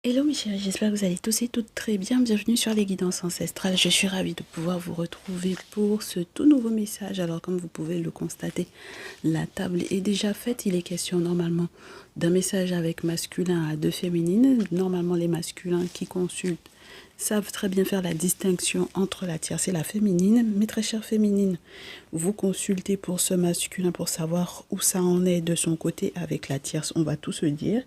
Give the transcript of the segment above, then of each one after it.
Hello mes chéris, j'espère que vous allez tous et toutes très bien. Bienvenue sur les guidances ancestrales. Je suis ravie de pouvoir vous retrouver pour ce tout nouveau message. Alors comme vous pouvez le constater, la table est déjà faite. Il est question normalement d'un message avec masculin à deux féminines. Normalement les masculins qui consultent savent très bien faire la distinction entre la tierce et la féminine. Mes très chères féminines, vous consultez pour ce masculin pour savoir où ça en est de son côté avec la tierce. On va tout se dire.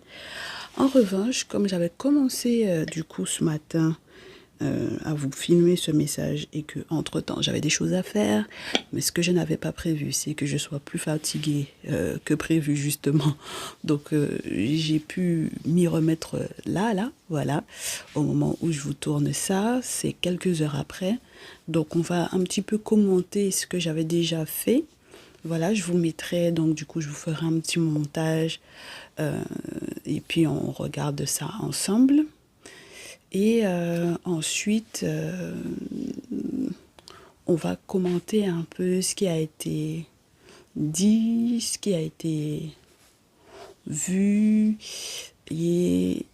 En revanche, comme j'avais commencé du coup ce matin à vous filmer ce message et que entre-temps j'avais des choses à faire, mais ce que je n'avais pas prévu, c'est que je sois plus fatiguée que prévu justement. Donc j'ai pu m'y remettre là, voilà, au moment où je vous tourne ça, c'est quelques heures après. Donc on va un petit peu commenter ce que j'avais déjà fait. Voilà, je vous mettrai, donc du coup, je vous ferai un petit montage et puis on regarde ça ensemble. Et ensuite, on va commenter un peu ce qui a été dit, ce qui a été vu et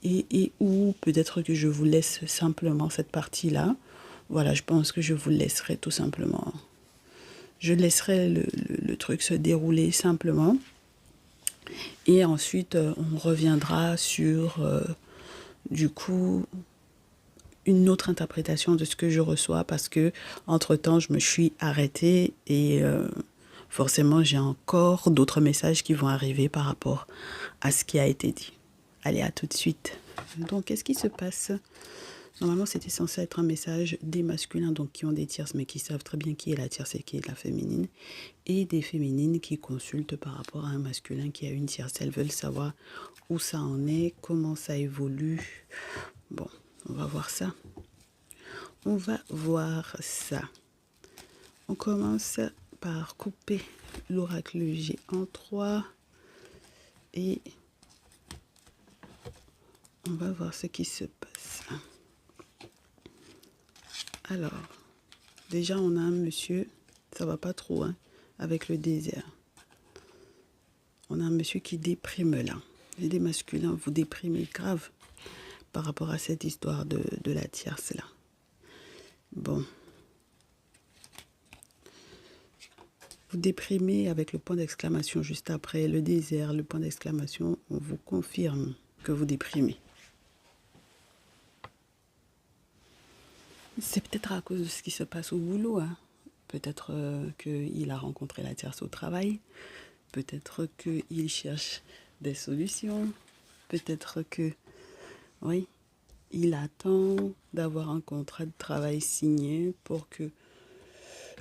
où peut-être que je vous laisse simplement cette partie-là. Voilà, je pense que je vous laisserai tout simplement. Je laisserai le truc se dérouler simplement. Et ensuite, on reviendra sur, du coup, une autre interprétation de ce que je reçois parce que, entre-temps, je me suis arrêtée et forcément, j'ai encore d'autres messages qui vont arriver par rapport à ce qui a été dit. Allez, à tout de suite. Donc, qu'est-ce qui se passe? Normalement, c'était censé être un message des masculins, donc qui ont des tierces, mais qui savent très bien qui est la tierce et qui est la féminine, et des féminines qui consultent par rapport à un masculin qui a une tierce. Elles veulent savoir où ça en est, comment ça évolue. Bon, on va voir ça. On va voir ça. On commence par couper l'oracle G en 3 et on va voir ce qui se passe. Alors, déjà on a un monsieur, ça va pas trop, hein, avec le désert. On a un monsieur qui déprime là. Et des masculins, vous déprimez grave par rapport à cette histoire de la tierce là. Bon. Vous déprimez avec le point d'exclamation juste après, le désert, le point d'exclamation, on vous confirme que vous déprimez. C'est peut-être à cause de ce qui se passe au boulot, hein. Peut-être qu'il a rencontré la tierce au travail, peut-être qu'il cherche des solutions, peut-être que, oui, il attend d'avoir un contrat de travail signé pour que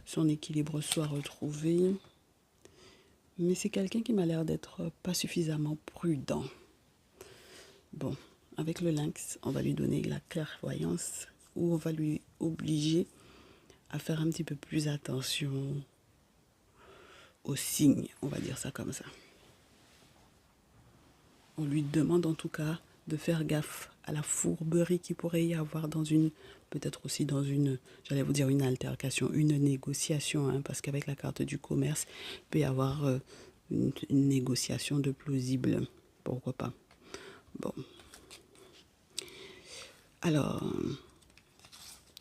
son équilibre soit retrouvé. Mais c'est quelqu'un qui m'a l'air d'être pas suffisamment prudent. Bon, avec le lynx, on va lui donner la clairvoyance ou on va lui obliger à faire un petit peu plus attention aux signes, on va dire ça comme ça. On lui demande en tout cas de faire gaffe à la fourberie qu'il pourrait y avoir dans une, peut-être aussi dans une, j'allais vous dire une altercation, une négociation, hein, parce qu'avec la carte du commerce, il peut y avoir une négociation de plausible, pourquoi pas. Bon. Alors,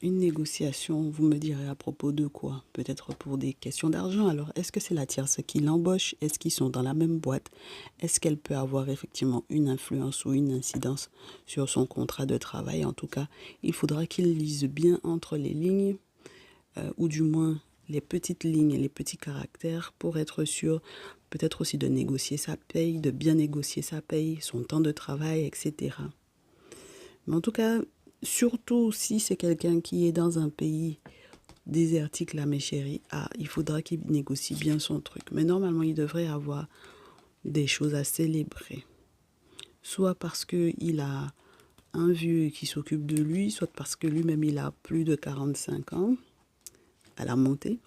une négociation, vous me direz à propos de quoi? Peut-être pour des questions d'argent. Alors, est-ce que c'est la tierce qui l'embauche? Est-ce qu'ils sont dans la même boîte? Est-ce qu'elle peut avoir effectivement une influence ou une incidence sur son contrat de travail? En tout cas, il faudra qu'il lise bien entre les lignes, ou du moins les petites lignes et les petits caractères pour être sûr peut-être aussi de négocier sa paye, de bien négocier sa paye, son temps de travail, etc. Mais en tout cas, surtout si c'est quelqu'un qui est dans un pays désertique, là, mes chéris, il faudra qu'il négocie bien son truc. Mais normalement, il devrait avoir des choses à célébrer. Soit parce qu'il a un vieux qui s'occupe de lui, soit parce que lui-même, il a plus de 45 ans à la montée.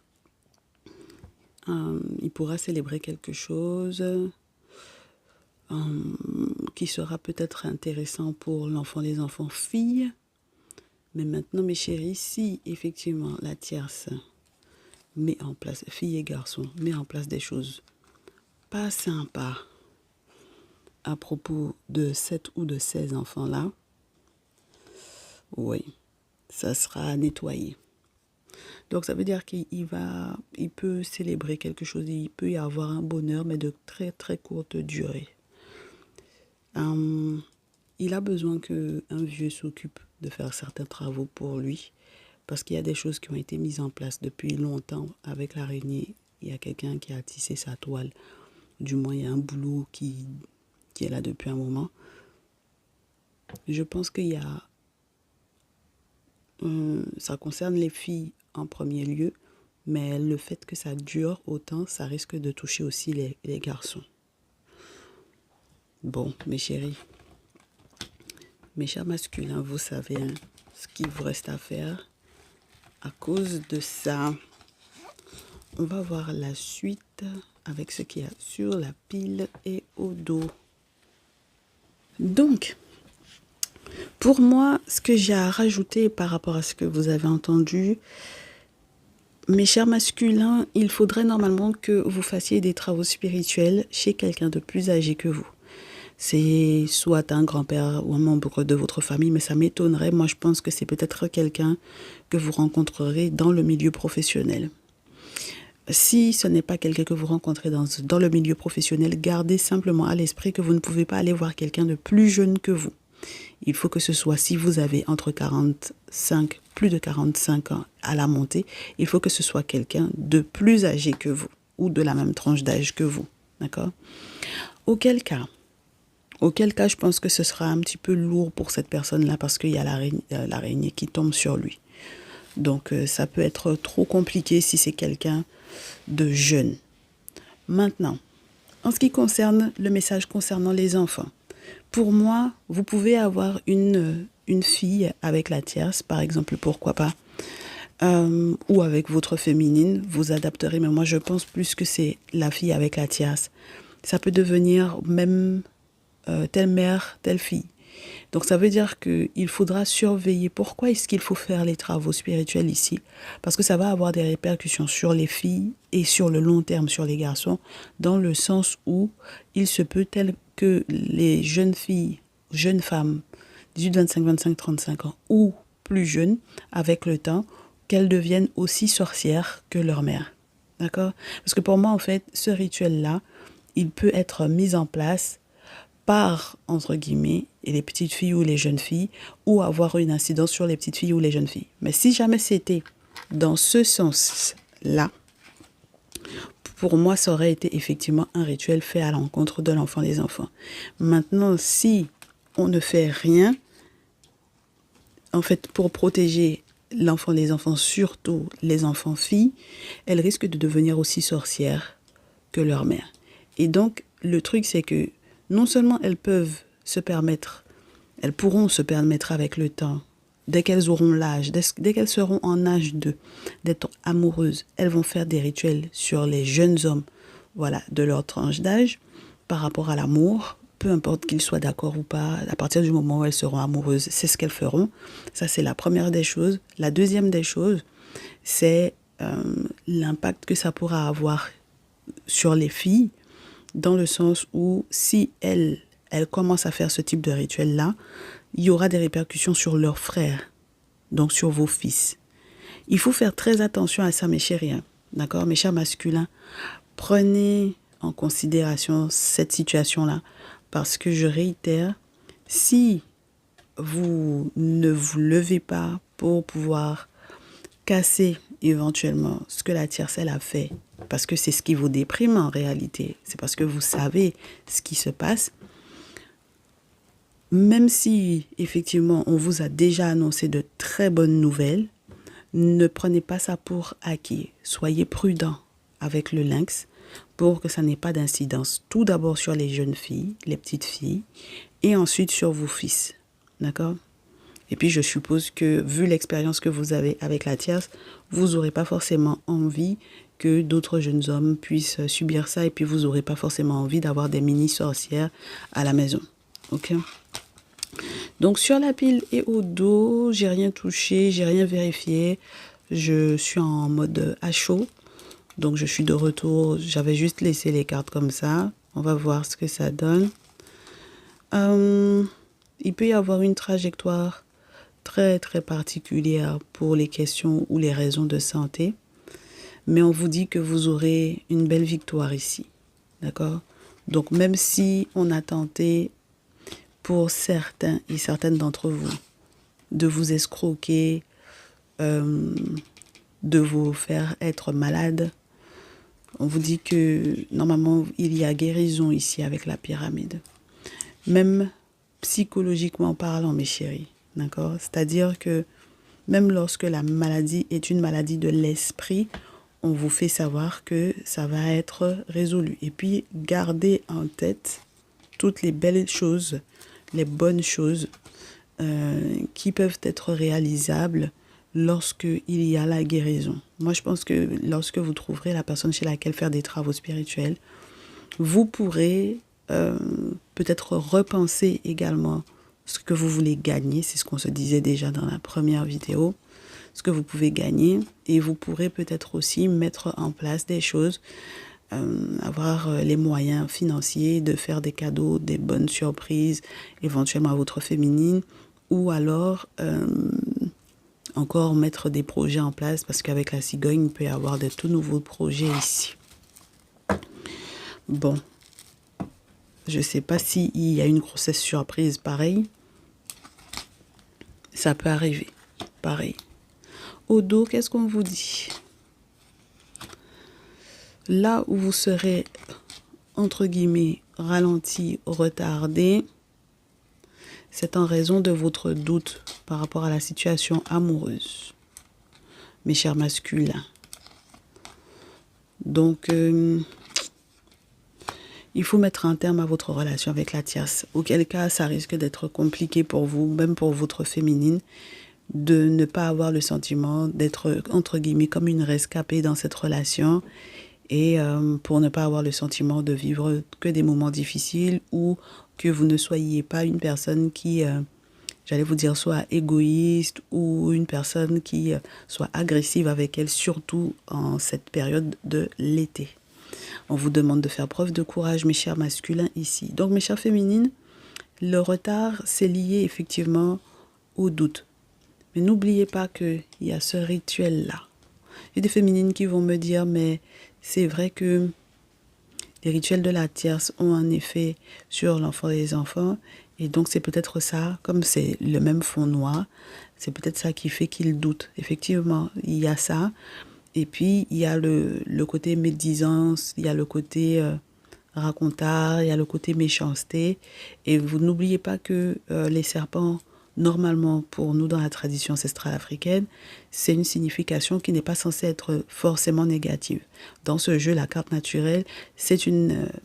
Il pourra célébrer quelque chose qui sera peut-être intéressant pour l'enfant des enfants filles. Mais maintenant, mes chéris, si effectivement la tierce met en place, fille et garçon, met en place des choses pas sympas à propos de 7 ou de 16 enfants-là, Oui, ça sera nettoyé. Donc ça veut dire qu'il peut célébrer quelque chose, il peut y avoir un bonheur, mais de très très courte durée. Il a besoin qu'un vieux s'occupe de faire certains travaux pour lui, parce qu'il y a des choses qui ont été mises en place depuis longtemps avec l'araignée. Il y a quelqu'un qui a tissé sa toile. Du moins, il y a un boulot qui est là depuis un moment. Je pense qu'il y a... ça concerne les filles en premier lieu, mais le fait que ça dure autant, ça risque de toucher aussi les garçons. Bon, mes chéris, mes chers masculins, vous savez hein, ce qu'il vous reste à faire. À cause de ça, on va voir la suite avec ce qu'il y a sur la pile et au dos. Donc, pour moi, ce que j'ai à rajouter par rapport à ce que vous avez entendu, mes chers masculins, il faudrait normalement que vous fassiez des travaux spirituels chez quelqu'un de plus âgé que vous. C'est soit un grand-père ou un membre de votre famille, mais ça m'étonnerait. Moi, je pense que c'est peut-être quelqu'un que vous rencontrerez dans le milieu professionnel. Si ce n'est pas quelqu'un que vous rencontrez dans le milieu professionnel, gardez simplement à l'esprit que vous ne pouvez pas aller voir quelqu'un de plus jeune que vous. Il faut que ce soit, si vous avez entre 45, plus de 45 ans à la montée, il faut que ce soit quelqu'un de plus âgé que vous ou de la même tranche d'âge que vous. D'accord ? Auquel cas, je pense que ce sera un petit peu lourd pour cette personne-là parce qu'il y a l'araignée qui tombe sur lui. Donc, ça peut être trop compliqué si c'est quelqu'un de jeune. Maintenant, en ce qui concerne le message concernant les enfants, pour moi, vous pouvez avoir une fille avec la tierce, par exemple, pourquoi pas, ou avec votre féminine, vous adapterez, mais moi je pense plus que c'est la fille avec la tierce. Ça peut devenir même telle mère, telle fille. Donc ça veut dire qu'il faudra surveiller. Pourquoi est-ce qu'il faut faire les travaux spirituels ici? Parce que ça va avoir des répercussions sur les filles et sur le long terme sur les garçons, dans le sens où il se peut tel que les jeunes filles, jeunes femmes, 18, 25, 25, 35 ans ou plus jeunes, avec le temps, qu'elles deviennent aussi sorcières que leur mère. D'accord? Parce que pour moi, en fait, ce rituel-là, il peut être mis en place par, entre guillemets, les petites filles ou les jeunes filles, ou avoir une incidence sur les petites filles ou les jeunes filles. Mais si jamais c'était dans ce sens-là, pour moi, ça aurait été effectivement un rituel fait à l'encontre de l'enfant des enfants. Maintenant, si on ne fait rien, en fait, pour protéger l'enfant des enfants, surtout les enfants filles, elles risquent de devenir aussi sorcières que leur mère. Et donc, le truc, c'est que non seulement elles pourront se permettre avec le temps, dès qu'elles auront l'âge, dès qu'elles seront en âge d'être amoureuses, elles vont faire des rituels sur les jeunes hommes, voilà, de leur tranche d'âge, par rapport à l'amour, peu importe qu'ils soient d'accord ou pas, à partir du moment où elles seront amoureuses, c'est ce qu'elles feront. Ça, c'est la première des choses. La deuxième des choses, c'est l'impact que ça pourra avoir sur les filles, dans le sens où si elles commencent à faire ce type de rituel-là, il y aura des répercussions sur leurs frères, donc sur vos fils. Il faut faire très attention à ça, mes chéris, hein, d'accord, mes chers masculins. Prenez en considération cette situation-là, parce que je réitère, si vous ne vous levez pas pour pouvoir casser éventuellement ce que la tierce elle a fait, parce que c'est ce qui vous déprime en réalité, c'est parce que vous savez ce qui se passe, même si effectivement on vous a déjà annoncé de très bonnes nouvelles, ne prenez pas ça pour acquis. Soyez prudent avec le lynx pour que ça n'ait pas d'incidence. Tout d'abord sur les jeunes filles, les petites filles, et ensuite sur vos fils. D'accord ? Et puis, je suppose que, vu l'expérience que vous avez avec la tierce, vous n'aurez pas forcément envie que d'autres jeunes hommes puissent subir ça. Et puis, vous n'aurez pas forcément envie d'avoir des mini-sorcières à la maison. Ok ? Donc, sur la pile et au dos, j'ai rien touché, j'ai rien vérifié. Je suis en mode à chaud. Donc, je suis de retour. J'avais juste laissé les cartes comme ça. On va voir ce que ça donne. Il peut y avoir une trajectoire très très particulière pour les questions ou les raisons de santé. Mais on vous dit que vous aurez une belle victoire ici. D'accord? Donc même si on a tenté pour certains et certaines d'entre vous de vous escroquer, de vous faire être malade, on vous dit que normalement il y a guérison ici avec la pyramide. Même psychologiquement parlant, mes chéris. D'accord? C'est-à-dire que même lorsque la maladie est une maladie de l'esprit, on vous fait savoir que ça va être résolu. Et puis, gardez en tête toutes les belles choses, les bonnes choses qui peuvent être réalisables lorsque il y a la guérison. Moi, je pense que lorsque vous trouverez la personne chez laquelle faire des travaux spirituels, vous pourrez peut-être repenser également ce que vous voulez gagner. C'est ce qu'on se disait déjà dans la première vidéo. Ce que vous pouvez gagner, et vous pourrez peut-être aussi mettre en place des choses, avoir les moyens financiers de faire des cadeaux, des bonnes surprises, éventuellement à votre féminine, ou alors encore mettre des projets en place, parce qu'avec la cigogne, il peut y avoir de tout nouveaux projets ici. Bon, je ne sais pas s'il y a une grossesse surprise pareil. Ça peut arriver, pareil. Au dos, qu'est-ce qu'on vous dit? Là où vous serez, entre guillemets, ralenti, retardé, c'est en raison de votre doute par rapport à la situation amoureuse, mes chers masculins. Donc, il faut mettre un terme à votre relation avec la tierce. Auquel cas, ça risque d'être compliqué pour vous, même pour votre féminine, de ne pas avoir le sentiment d'être, entre guillemets, comme une rescapée dans cette relation, et pour ne pas avoir le sentiment de vivre que des moments difficiles, ou que vous ne soyez pas une personne qui, j'allais vous dire, soit égoïste, ou une personne qui soit agressive avec elle, surtout en cette période de l'été. On vous demande de faire preuve de courage, mes chers masculins, ici. Donc, mes chères féminines, le retard, c'est lié effectivement au doute. Mais n'oubliez pas qu'il y a ce rituel-là. Il y a des féminines qui vont me dire, mais c'est vrai que les rituels de la tierce ont un effet sur l'enfant et les enfants. Et donc, c'est peut-être ça, comme c'est le même fond noir, c'est peut-être ça qui fait qu'ils doutent. Effectivement, il y a ça. Et puis, il y a le côté médisance, il y a le côté racontard, il y a le côté méchanceté. Et vous n'oubliez pas que les serpents, normalement, pour nous, dans la tradition ancestrale africaine, c'est une signification qui n'est pas censée être forcément négative. Dans ce jeu, la carte naturelle, c'est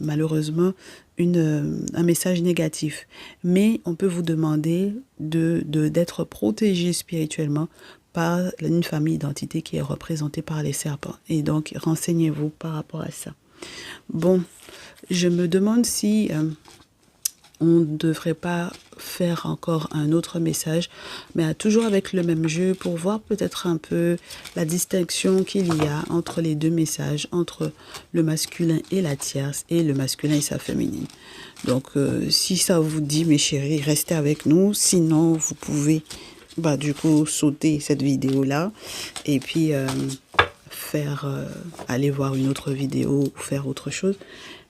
malheureusement un message négatif. Mais on peut vous demander d'être protégé spirituellement par une famille d'entités qui est représentée par les serpents. Et donc, renseignez-vous par rapport à ça. Bon, je me demande si on ne devrait pas faire encore un autre message, mais toujours avec le même jeu, pour voir peut-être un peu la distinction qu'il y a entre les deux messages, entre le masculin et la tierce, et le masculin et sa féminine. Donc, si ça vous dit, mes chéris, restez avec nous. Sinon, vous pouvez du coup sauter cette vidéo-là et puis aller voir une autre vidéo ou faire autre chose.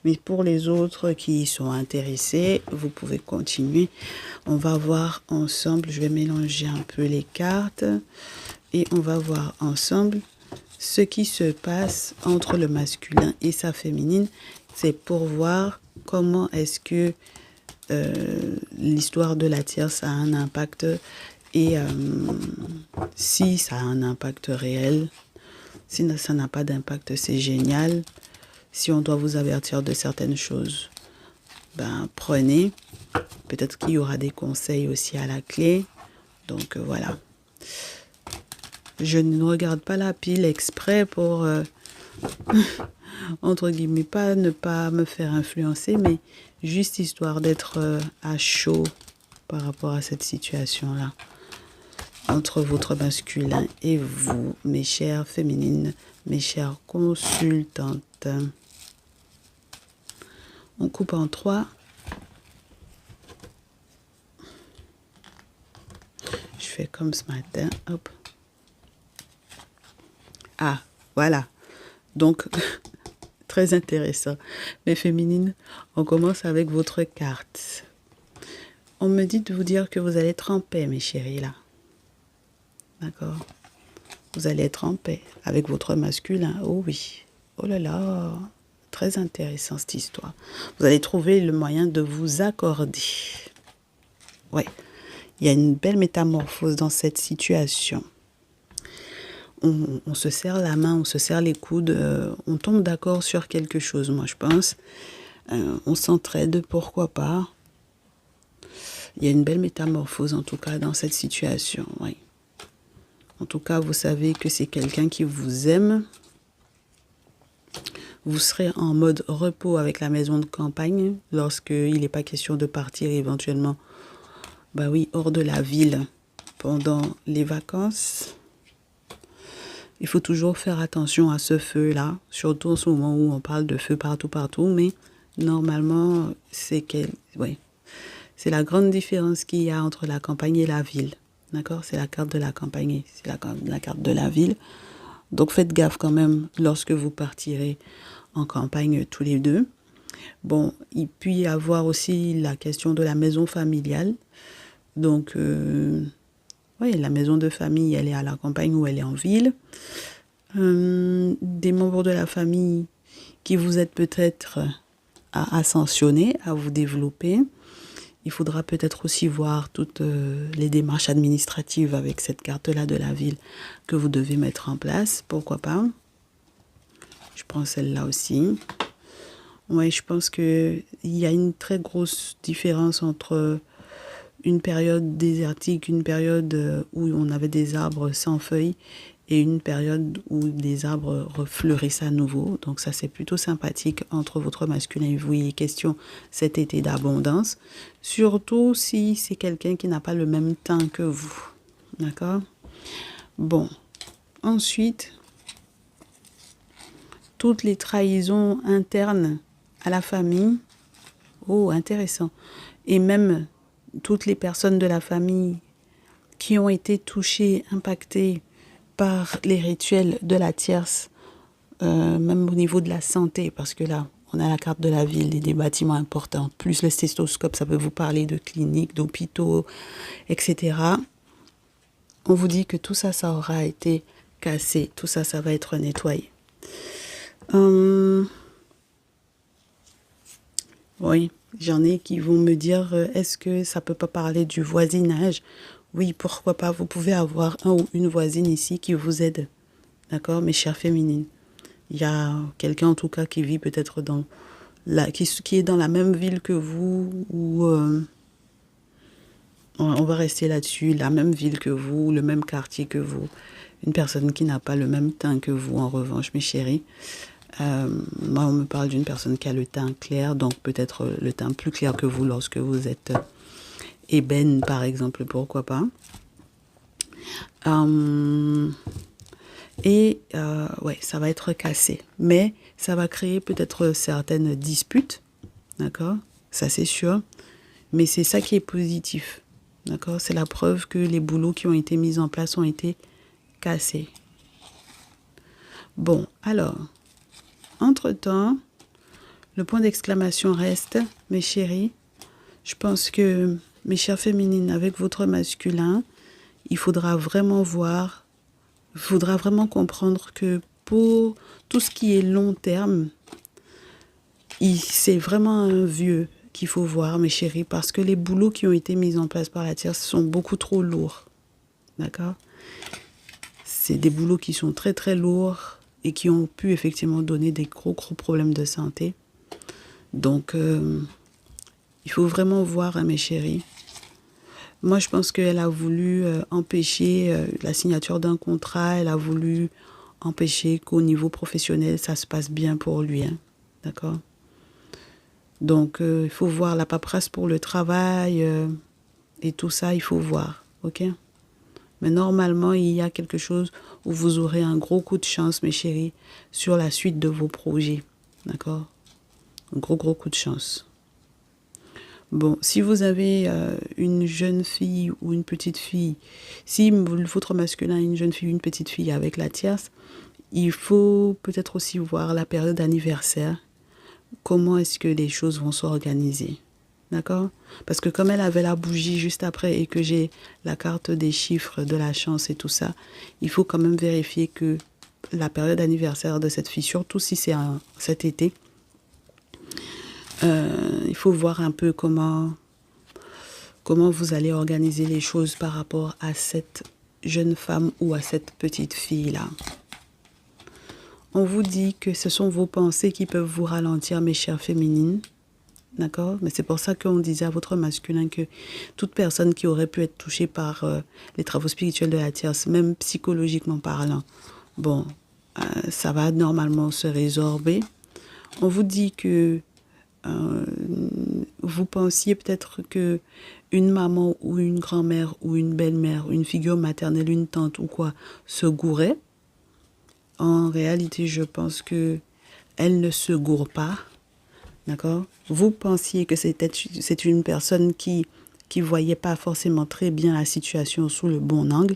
Mais pour les autres qui sont intéressés, vous pouvez continuer. On va voir ensemble, je vais mélanger un peu les cartes et on va voir ensemble ce qui se passe entre le masculin et sa féminine. C'est pour voir comment est-ce que l'histoire de la tierce a un impact, et si ça a un impact réel. Si ça n'a pas d'impact, c'est génial. Si on doit vous avertir de certaines choses, prenez. Peut-être qu'il y aura des conseils aussi à la clé. Donc voilà. Je ne regarde pas la pile exprès pour, entre guillemets, ne pas me faire influencer, mais juste histoire d'être à chaud par rapport à cette situation-là. Entre votre masculin et vous, mes chères féminines, mes chères consultantes. On coupe en 3. Je fais comme ce matin. Hop. Ah, voilà. Donc, très intéressant. Mes féminines, on commence avec votre carte. On me dit de vous dire que vous allez être en paix, mes chéris, là. D'accord? Vous allez être en paix avec votre masculin. Oh oui. Oh là là. Très intéressant, cette histoire. Vous allez trouver le moyen de vous accorder. Ouais. Il y a une belle métamorphose dans cette situation. On se serre la main, on se serre les coudes, on tombe d'accord sur quelque chose, moi je pense. On s'entraide, pourquoi pas. Il y a une belle métamorphose en tout cas dans cette situation, oui. En tout cas, vous savez que c'est quelqu'un qui vous aime. Vous serez en mode repos avec la maison de campagne lorsqu'il n'est pas question de partir éventuellement, bah oui, hors de la ville pendant les vacances. Il faut toujours faire attention à ce feu-là, surtout en ce moment où on parle de feu partout, mais normalement, c'est la grande différence qu'il y a entre la campagne et la ville. D'accord? C'est la carte de la campagne, c'est la carte de la ville. Donc faites gaffe quand même lorsque vous partirez en campagne tous les deux. Bon, il peut y avoir aussi la question de la maison familiale. Donc, oui, la maison de famille, elle est à la campagne ou elle est en ville. Des membres de la famille qui vous êtes peut-être à ascensionner, à vous développer. Il faudra peut-être aussi voir toutes les démarches administratives avec cette carte-là de la ville que vous devez mettre en place. Pourquoi pas? Je prends celle-là aussi. Oui, je pense qu'il y a une très grosse différence entre une période désertique, une période où on avait des arbres sans feuilles et une période où des arbres refleurissent à nouveau. Donc ça, c'est plutôt sympathique entre votre masculin et vous. Il est question cet été d'abondance. Surtout si c'est quelqu'un qui n'a pas le même temps que vous. D'accord? Bon. Ensuite, toutes les trahisons internes à la famille. Oh, intéressant. Et même toutes les personnes de la famille qui ont été touchées, impactées par les rituels de la tierce, même au niveau de la santé, parce que là, on a la carte de la ville et des bâtiments importants, plus le stéthoscope, ça peut vous parler de cliniques, d'hôpitaux, etc. On vous dit que tout ça, ça aura été cassé, tout ça, ça va être nettoyé. Oui, j'en ai qui vont me dire, est-ce que ça peut pas parler du voisinage? Oui, pourquoi pas, vous pouvez avoir un ou une voisine ici qui vous aide. D'accord, mes chères féminines. Il y a quelqu'un en tout cas qui vit peut-être qui est dans la même ville que vous, ou on va rester là-dessus, la même ville que vous, le même quartier que vous. Une personne qui n'a pas le même teint que vous, en revanche, mes chéris. Moi, on me parle d'une personne qui a le teint clair, donc peut-être le teint plus clair que vous lorsque vous êtes ébène, par exemple, pourquoi pas. Ouais, ça va être cassé. Mais ça va créer peut-être certaines disputes, d'accord? Ça, c'est sûr. Mais c'est ça qui est positif, d'accord? C'est la preuve que les boulots qui ont été mis en place ont été cassés. Bon, alors, entre-temps, le point d'exclamation reste, mes chéris. Je pense que, mes chères féminines, avec votre masculin, il faudra vraiment voir, il faudra vraiment comprendre que pour tout ce qui est long terme, c'est vraiment un vieux qu'il faut voir, mes chéris, parce que les boulots qui ont été mis en place par la tierce sont beaucoup trop lourds. D'accord? C'est des boulots qui sont très très lourds et qui ont pu effectivement donner des gros problèmes de santé. Donc, il faut vraiment voir, hein, mes chéris. Moi, je pense qu'elle a voulu empêcher la signature d'un contrat. Elle a voulu empêcher qu'au niveau professionnel, ça se passe bien pour lui. Hein. D'accord? Donc, il faut voir la paperasse pour le travail et tout ça, il faut voir. OK? Mais normalement, il y a quelque chose où vous aurez un gros coup de chance, mes chéris, sur la suite de vos projets. D'accord? Un gros coup de chance. Bon, si vous avez une jeune fille ou une petite fille, si votre masculin a une jeune fille ou une petite fille avec la tierce, il faut peut-être aussi voir la période d'anniversaire. Comment est-ce que les choses vont s'organiser? D'accord? Parce que comme elle avait la bougie juste après et que j'ai la carte des chiffres, de la chance et tout ça, il faut quand même vérifier que la période d'anniversaire de cette fille, surtout si c'est cet été, il faut voir un peu comment vous allez organiser les choses par rapport à cette jeune femme ou à cette petite fille-là. On vous dit que ce sont vos pensées qui peuvent vous ralentir, mes chères féminines. D'accord? Mais c'est pour ça qu'on disait à votre masculin que toute personne qui aurait pu être touchée par les travaux spirituels de la tierce, même psychologiquement parlant, bon, ça va normalement se résorber. On vous dit que vous pensiez peut-être que une maman ou une grand-mère ou une belle-mère, une figure maternelle, une tante ou quoi, se gourait. En réalité, je pense que elle ne se gourre pas. D'accord? Vous pensiez que c'est une personne qui voyait pas forcément très bien la situation sous le bon angle.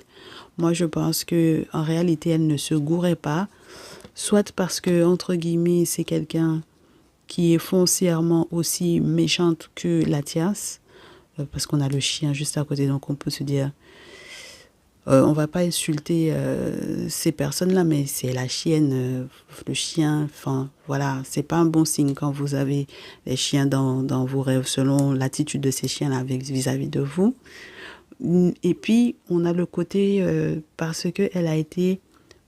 Moi, je pense que en réalité, elle ne se gourait pas, soit parce que entre guillemets, c'est quelqu'un qui est foncièrement aussi méchante que la tierce, parce qu'on a le chien juste à côté, donc on peut se dire on va pas insulter ces personnes-là, mais c'est la chienne, le chien, enfin voilà, c'est pas un bon signe quand vous avez les chiens dans vos rêves, selon l'attitude de ces chiens-là vis-à-vis de vous. Et puis, on a le côté, parce qu'elle a été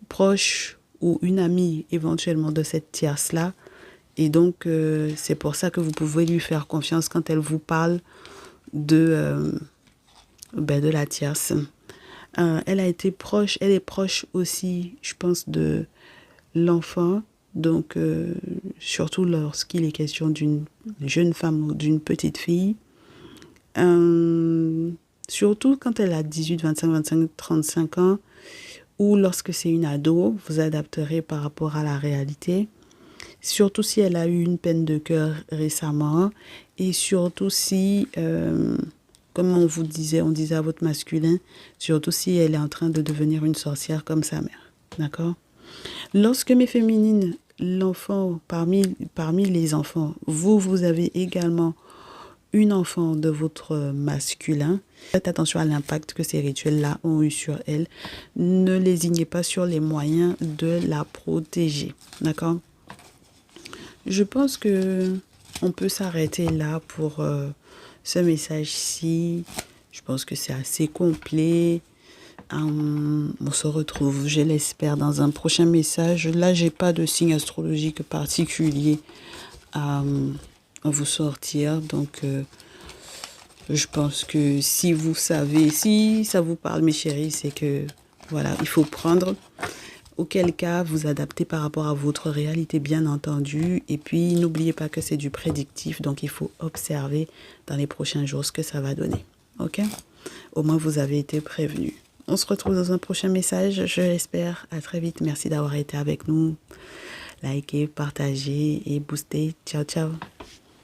proche ou une amie éventuellement de cette tierce-là, et donc c'est pour ça que vous pouvez lui faire confiance quand elle vous parle de la tierce. Elle a été proche, elle est proche aussi, je pense, de l'enfant. Donc, surtout lorsqu'il est question d'une jeune femme ou d'une petite fille. Surtout quand elle a 18, 25, 25, 35 ans, ou lorsque c'est une ado, vous adapterez par rapport à la réalité. Surtout si elle a eu une peine de cœur récemment, et surtout si... comme on disait à votre masculin, surtout si elle est en train de devenir une sorcière comme sa mère. D'accord? Lorsque mes féminines, l'enfant, parmi les enfants, vous avez également une enfant de votre masculin, faites attention à l'impact que ces rituels-là ont eu sur elle. Ne lésignez pas sur les moyens de la protéger. D'accord? Je pense que on peut s'arrêter là pour... ce message-ci, je pense que c'est assez complet. On se retrouve, je l'espère, dans un prochain message. Là, j'ai pas de signe astrologique particulier à vous sortir. Donc, je pense que si vous savez, si ça vous parle, mes chéris, c'est que, voilà, il faut prendre. Auquel cas, vous adaptez par rapport à votre réalité, bien entendu. Et puis, n'oubliez pas que c'est du prédictif. Donc, il faut observer dans les prochains jours ce que ça va donner. OK? Au moins, vous avez été prévenus. On se retrouve dans un prochain message. Je l'espère. À très vite. Merci d'avoir été avec nous. Likez, partagez et boostez. Ciao, ciao.